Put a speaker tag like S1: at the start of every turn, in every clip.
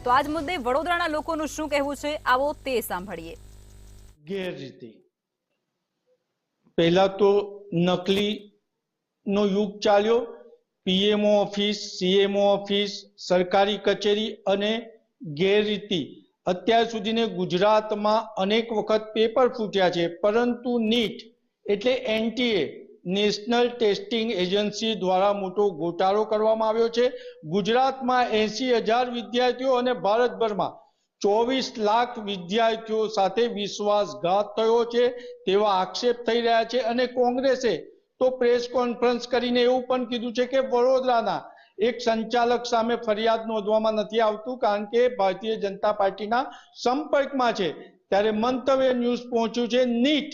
S1: તો આજ મુદ્દે વડોદરાના લોકોનું શું કહેવું છે, આવો તે સાંભળીએ.
S2: ગેરરીતિ પહેલા તો નકલી નો યુગ ચાલ્યો. પીએમઓ ઓફિસ, સીએમઓ ઓફિસ, સરકારી કચેરી અને ગેરરીતિ. અત્યાર સુધીને ગુજરાતમાં અનેક વખત પેપર ફૂટ્યા છે, પરંતુ નીટ એટલે એનટીએ નેશનલ ટેસ્ટિંગ એજન્સી દ્વારા મોટો ગોટાળો કરવામાં આવ્યો છે. ગુજરાતમાં 80,000 વિદ્યાર્થીઓ અને ભારતભરમાં 24 લાખ વિદ્યાર્થીઓ સાથે વિશ્વાસઘાત થયો છે તેવા આક્ષેપ થઈ રહ્યા છે. અને કોંગ્રેસે તો પ્રેસ કોન્ફરન્સ કરીને એવું પણ કીધું છે કે વડોદરાના એક સંચાલક સામે ફરિયાદ નોંધવામાં નથી આવતું કારણ કે ભારતીય જનતા પાર્ટીના સંપર્કમાં છે. ત્યારે મંતવ્ય ન્યૂઝ પહોંચ્યું છે નીટ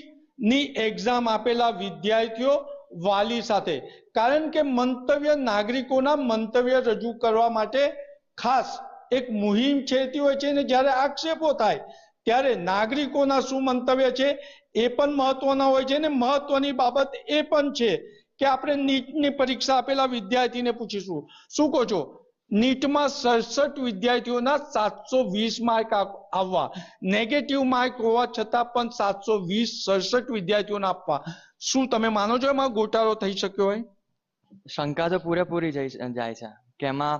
S2: ની એક્ઝામ આપેલા વિદ્યાર્થીઓ વાલી સાથે, કારણ કે મંતવ્ય નાગરિકોના મંતવ્ય રજૂ કરવા માટે ખાસ એક મુહિમ છેડતી હોય છે અને જ્યારે આક્ષેપો થાય ત્યારે નાગરિકોના શું મંતવ્ય છે એ પણ મહત્વના હોય છે. અને મહત્વની બાબત એ પણ છે કે આપણે નીટની પરીક્ષા આપેલા વિદ્યાર્થીને પૂછીશું, શું કહો છો? નીટમાં 67 વિદ્યાર્થીઓના 720 માર્ક આવવા, નેગેટિવ માર્ક હોવા છતાં પણ 720 વિદ્યાર્થીઓને આપવા, શું તમે માનો છો એમાં ગોટાળો થઈ શક્યો હોય?
S3: શંકા તો પૂરેપૂરી જાય છે કે એમાં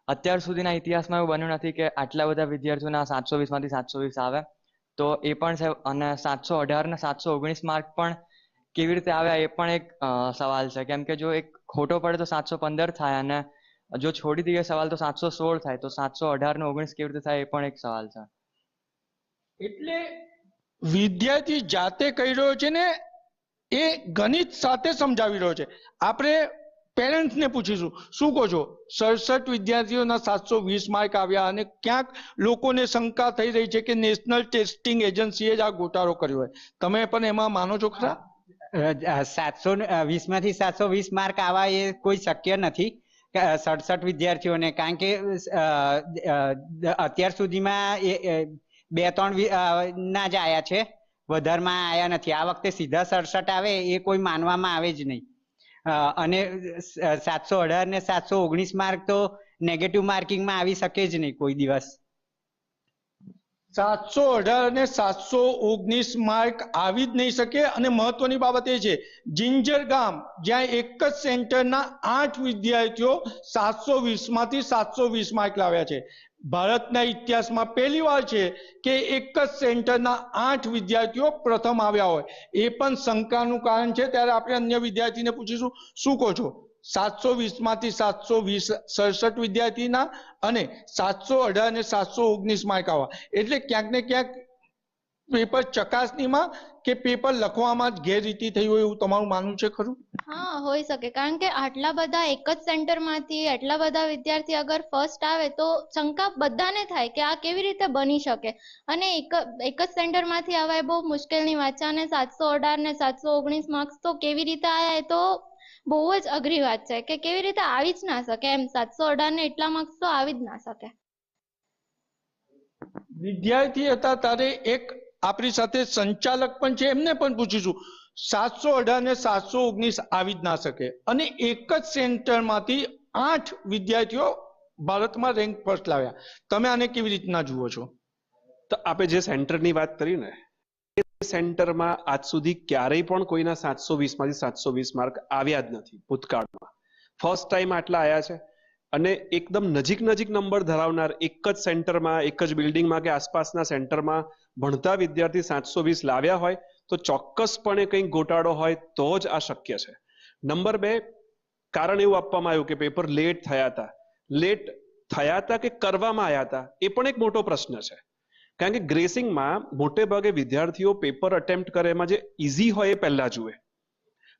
S3: અત્યાર સુધીના ઇતિહાસમાં એવું બન્યું નથી કે આટલા બધા વિદ્યાર્થીઓના 720 માંથી 720 આવે. તો એ પણ છે. અને 718 ને 719 માર્ક પણ કેવી રીતે આવ્યા એ પણ એક સવાલ છે, કેમ કે જો એક ખોટો પડે તો 715 થાય અને જો છોડી દઈએ સવાલ તો 716 થાય. તો 718 ને 19 કેવી રીતે થાય એ પણ એક સવાલ છે.
S2: એટલે વિદ્યાર્થી જાતે કહી રહ્યો છે ને એ ગણિત સાથે સમજાવી રહ્યો છે. આપણે પેરેન્ટ્સને પૂછીશું, શું કહો છો? 67 વિદ્યાર્થીઓના 720 માર્ક આવ્યા અને ક્યાંક લોકોને શંકા થઈ રહી છે કે નેશનલ ટેસ્ટિંગ એજન્સીએ જ આ ગોટાળો કર્યો હોય. તમે પણ એમાં માનો છો ખરા?
S4: 720 માંથી 720 માર્ક આવા એ કોઈ શક્ય નથી 67 વિદ્યાર્થીઓને, કારણ કે અત્યાર સુધીમાં 2-3 ના જ આયા છે, વધારમાં આયા નથી. આ વખતે સીધા 67 આવે એ કોઈ માનવામાં આવે જ નહીં. અને 718 ને 719 માર્ક તો નેગેટિવ માર્કિંગમાં આવી શકે જ નહીં કોઈ દિવસ.
S2: 718 અને 719 માર્ક આવી જ નહીં શકે. અને મહત્વની બાબત એ છે, જિંજર ગામ જ્યાં એક જ સેન્ટરના 8 વિદ્યાર્થીઓ 720 માંથી 720 માર્ક લાવ્યા છે. ભારતના ઇતિહાસમાં પહેલી વાર છે કે એક જ સેન્ટરના 8 વિદ્યાર્થીઓ પ્રથમ આવ્યા હોય. એ પણ શંકાનું કારણ છે. ત્યારે આપણે અન્ય વિદ્યાર્થીને પૂછીશું, શું કહો છો? 720 માંથી 767 વિદ્યાર્થીના અને 718 અને 719 માર્ક આવ્યા, એટલે ક્યાંક ને ક્યાંક પેપર ચકાસણીમાં કે પેપર લખવામાં જ ગેરરીતિ થઈ હોય એવું તમારું માનવું છે ખરું?
S5: હા, હોઈ શકે, કારણ કે આટલા બધા એક જ સેન્ટરમાંથી આટલા બધા વિદ્યાર્થી અગર ફર્સ્ટ આવે તો શંકા બધાને થાય કે આ કેવી રીતે બની શકે. અને એક જ સેન્ટરમાંથી આવે બહુ મુશ્કેલની વાત છે. અને 718 ને 719 માર્ક્સ તો કેવી રીતે આવ્યા એ તો બહુ જ અઘરી વાત છે કે કેવી રીતે આવી જ ના શકે. એમ 718 ને એટલા માર્ક્સ તો આવી જ ના શકે.
S2: વિદ્યાર્થી હતા ત્યારે એક આપણી સાથે સંચાલક પણ છે, એમને પણ પૂછીશું, 718 ને 719 આવી જ ના શકે અને એક જ સેન્ટરમાંથી 8 વિદ્યાર્થીઓ ભારતમાં રેન્ક ફર્સ્ટ લાવ્યા, તમે આને કેવી રીતના જુઓ છો?
S6: તો આપણે જે સેન્ટરની વાત કરી ને, એ સેન્ટરમાં આજ સુધી ક્યારેય પણ કોઈના 720 માંથી 720 માર્ક આવ્યા જ નથી ભૂતકાળમાં. ફર્સ્ટ ટાઈમ આટલા આવ્યા છે. અને એકદમ નજીક નંબર ધરાવનાર એક જ સેન્ટરમાં, એક જ બિલ્ડિંગમાં કે આસપાસના સેન્ટરમાં ભણતા વિદ્યાર્થી 720 લાવ્યા હોય તો ચોક્કસપણે કંઈક ગોટાળો હોય તો જ આ શક્ય છે. નંબર 2, કારણ એવું આપવામાં આવ્યું કે પેપર લેટ થયા હતા કે કરવામાં આવ્યા હતા, એ પણ એક મોટો પ્રશ્ન છે. કારણ કે ગ્રેસિંગમાં મોટે ભાગે વિદ્યાર્થીઓ પેપર અટેમ્પ્ટ કરે એમાં જે ઇઝી હોય એ પહેલા જુએ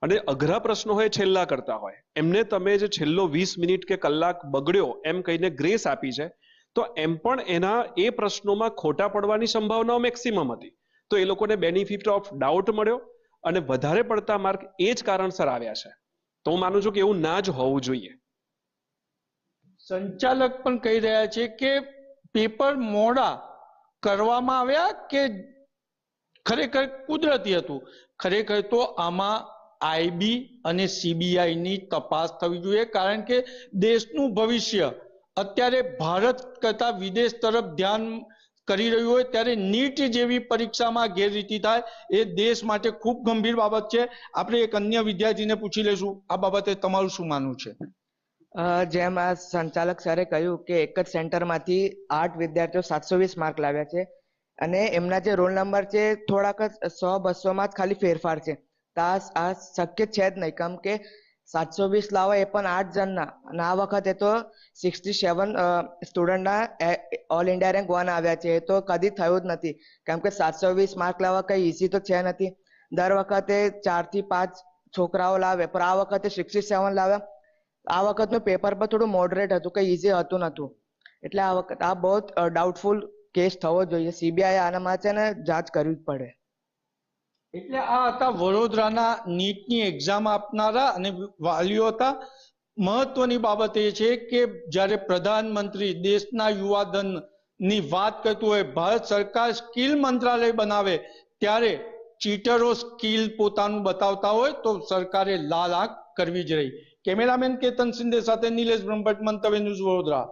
S6: અને અઘરા પ્રશ્નો હોય છેલ્લા કરતા હોય. એમને તમે જે છેલ્લો 20 મિનિટ કે કલાક બગડ્યો એમ કહીને ગ્રેસ આપી છે, તો એમ પણ એના એ પ્રશ્નોમાં ખોટા પડવાની સંભાવનાઓ મેક્સિમમ હતી. તો એ લોકોને બેનિફિટ ઓફ ડાઉટ મળ્યો અને વધારે પડતા માર્ક એ જ કારણસર આવ્યા છે. તો હું માનું છું કે એવું ના જ હોવું જોઈએ.
S2: સંચાલક પણ કહી રહ્યા છે કે પેપર મોડા કરવામાં આવ્યા કે ખરેખર કુદરતી હતું. ખરેખર તો આમાં આઈબી અને સીબીઆઈની તપાસ થવી જોઈએ, કારણ કે દેશનું ભવિષ્ય અત્યારે ભારત કરતા વિદેશ તરફ ધ્યાન કરી રહ્યું હોય ત્યારે નીટ જેવી પરીક્ષામાં ગેરરીતિ થાય એ દેશ માટે ખૂબ ગંભીર બાબત છે. આપણે એક અન્ય વિદ્યાર્થીને પૂછી લઈશું, આ બાબતે તમારું શું માનવું છે?
S7: જેમ આ સંચાલક સરે કહ્યું કે એક જ સેન્ટરમાંથી 8 વિદ્યાર્થીઓ 720 માર્ક લાવ્યા છે અને એમના જે રોલ નંબર છે થોડાક 100-200 માં જ ખાલી ફેરફાર છે. તો આ શક્ય છે જ નહીં, કેમ કે 720 લાવવા એ પણ 8 જણના, અને આ વખતે તો 67 સ્ટુડન્ટના ઓલ ઇન્ડિયા રેન્ક 1 આવ્યા છે. એ તો કદી થયું જ નથી, કેમ કે 720 માર્ક લાવવા કઈ ઈઝી તો છે નથી. દર વખતે 4 થી 5 છોકરાઓ લાવે, પણ આ વખતે 67 લાવ્યા. આ વખતનું પેપર પર થોડું મોડરેટ હતું, કઈ ઈઝી હતું નતું. એટલે આ વખત આ બહુ ડાઉટફુલ કેસ થવો જોઈએ. સીબીઆઈ આનામાં છે ને જાંચ કરવી જ પડે.
S2: એટલે આ હતા વડોદરાના નીટની એક્ઝામ આપનારા અને વાલીઓ હતા. મહત્વની બાબત એ છે કે જ્યારે પ્રધાનમંત્રી દેશના યુવાધનની વાત કરતું હોય, ભારત સરકાર સ્કિલ મંત્રાલય બનાવે ત્યારે ચીટરો સ્કિલ પોતાનું બતાવતા હોય તો સરકારે લાલ આંખ કરવી જ રહી. કેમેરામેન કેતન સિંધે સાથે નિલેશ બ્રહ્મભટ્ટ, મંતવ્ય ન્યૂઝ, વડોદરા.